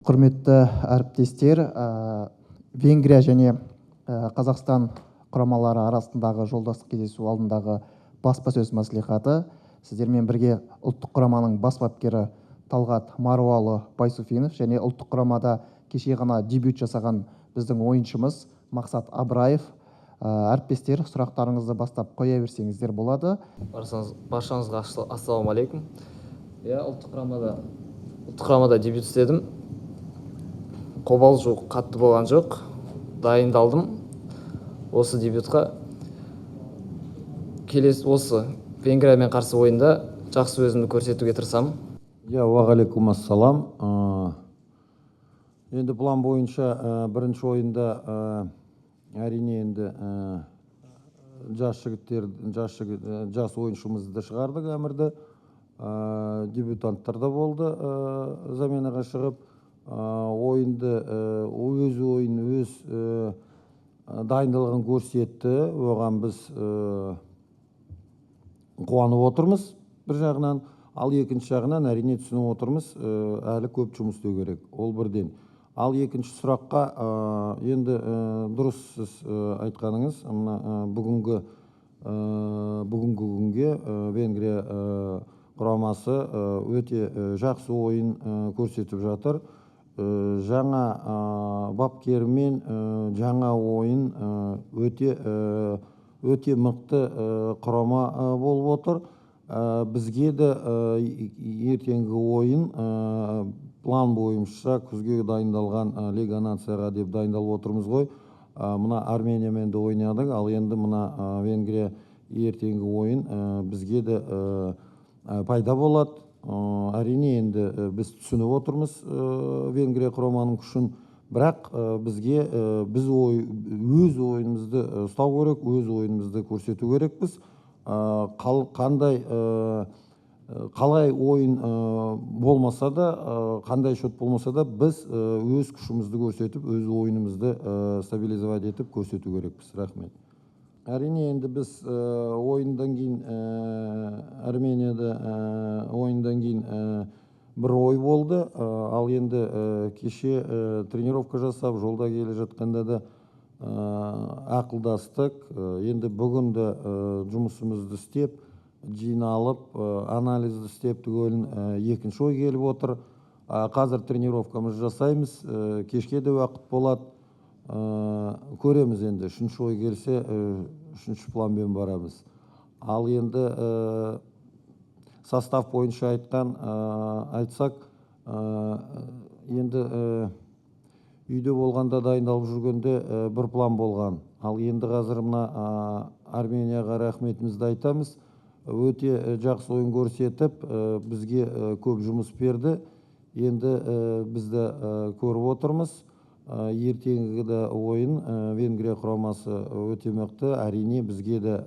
Құрметті әріптестер, Венгрия және Қазақстан құрамалары арасындағы жолдастық кездесу алдындағы баспасөз мәслихаты. Сіздермен бірге ұлттық құраманың бас бапкері Талғат Маруалы Байсуфинов және ұлттық құрамада кеше ғана дебют жасаған біздің ойыншымыз Мақсат Абраев. Әріптестер, сұрақтарыңызды бастап қоя берсеңіздер болады. Баршаңызға ассалаумағалейкум. Ұлттық құрамада дебют істедім. Қобалжу қатты болған жоқ. Дайындалдым осы дебютқа. Келесі осы Венгриямен қарсы ойында жақсы өзімді көрсетуге тырысамын. Уағалейкум ассалам. Енді план бойынша бірінші ойында әрине енді жас ойыншымызды шығардық, әмірді. Дебютанттар да болды заменаға шығып. Ойынды өз дайындалған көрсетті. Оған біз қуанып отырмыз бір жағынан, ал екінші жағынан әрине түсініп отырмыз, әлі көп жұмыс істеу керек. Ол бірден. Ал екінші сұраққа енді дұрыс сіз айтқаныңыз, бүгінгі күнге Венгрия құрамасы өте жақсы ойын көрсетіп жатыр. Жаңа бапкермен жаңа ойын өте мықты құрама болып отыр. Бізге де ертеңгі ойын план бойынша күзге дайындалған Лига нацияға деп дайындалып отырмыз ғой. Мына Армениямен де ойнадық, ал енді мына Венгрия ертеңгі ойын бізге де пайда болады. Әрине енді біз түсініп отырмыз Венгрия құраманың күшін, бірақ бізге өз ойынымызды ұстау керек, өз ойынымызды көрсету керекпіз. Қалай ойын болмаса да, қандай шот болмаса да, біз өз күшімізді көрсетіп, өз ойынымызды стабилизовать етіп көрсету керекпіз. Рахмет. Әрине енді біз ойындан кейін Арменияда ойындан кейін бір ой болды, ал енді кеше тренировка жасап, жолда келе жатқанда да ақылдастық. Енді бүгінді жұмысымызды істеп, жиналып, анализді істеп түгелін екінші ой келіп отыр. Қазір тренировкамыз жасаймыз, кешке де уақыт болады. Көреміз енді, үшінші ой келсе, үшінші планмен барамыз. Ал енді состав бойынша айтсақ, енді үйде болғанда дайындалып жүргенде бір план болған. Ал енді қазір мына Арменияға рахметімізді айтамыз. Өте жақсы ойын көрсетіп, бізге көп жұмыс берді. Енді бізді көріп отырмыз. Ертеңгі де ойын Венгрия құрамасы өте мықты. Әрине бізге де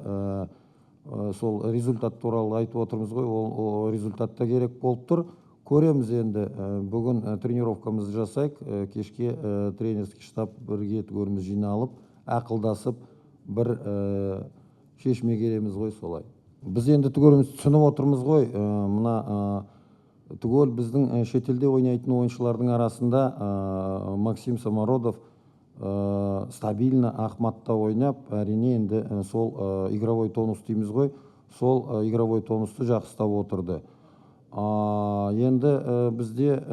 сол результат туралы айтып отырмыз ғой, ол результат та керек болып тұр. Көреміз енді, бүгін тренировкамызды жасайық, кешке тренерский штаб бірге түгеліміз жиналып, ақылдасып, бір шешімге келеміз ғой, солай. Біз енді түгеліміз түсініп отырмыз ғой, мына түгел біздің шетелде ойнайтын ойыншылардың арасында Максим Самородов стабильно Ахматта ойнап, әрине енді сол игровой тонус дейміз ғой, сол игровой тонусты жақыстап отырды. Енді бізде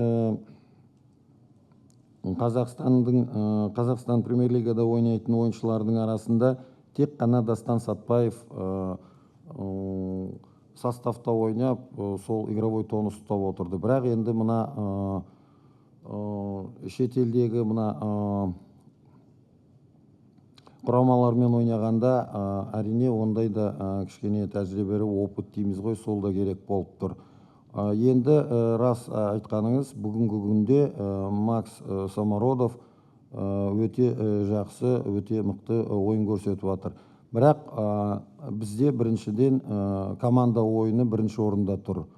Қазақстан премьер-лигада ойнайтын ойыншылардың арасында тек қана Дастан Сатпаев составта ойнап, сол игровой тонус ұстап отырды. Бірақ енді мына шетелдегі мына құрамалармен ойнағанда әрине ондай да кішкене тәжірибелі опыт дейміз ғой, сол да керек болып тұр. Енді рас айтқаныңыз, бүгінгі күнде Макс Самородов өте жақсы, өте мықты ойын көрсетіп жатыр. Бірақ бізде біріншіден команда ойыны бірінші орында тұр.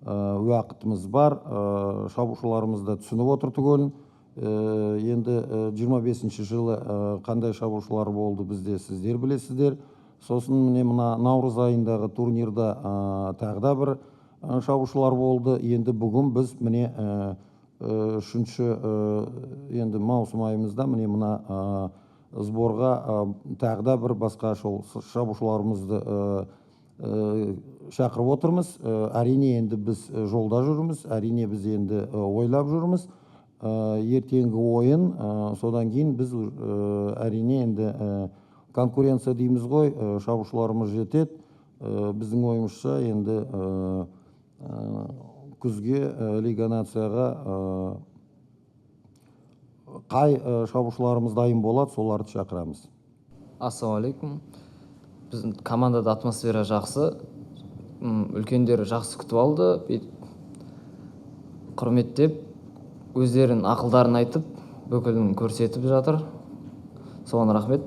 Уақытымыз бар, шабушыларымыз да түсініп отыр түгелін. Енді 25-ші жылы қандай шабушылар болды бізде, сіздер білесіздер. Сосын міне мына наурыз айындағы турнирда тағы да бір шабушылар болды. Енді бүгін біз міне үшінші енді маусым айымызда міне мына сборға тағы да бір басқа шабушыларымызды шақырып отырмыз. Әрине енді біз жолда жүрміз, әрине біз енді ойлап жүрміз. Ертеңгі ойын, содан кейін біз әрине енді конкуренция дейміз ғой, шабушыларымыз жетеді. Біздің ойымызша енді күзге Лига нацияға қай шабушыларымыз дайын болады, соларды шақырамыз. Ассалаумағалейкум. Біздің командада атмосфера жақсы, үлкендер жақсы күтіп алды, құрметтеп, өздерінің ақылдарын айтып, бүкілін көрсетіп жатыр. Соған рахмет.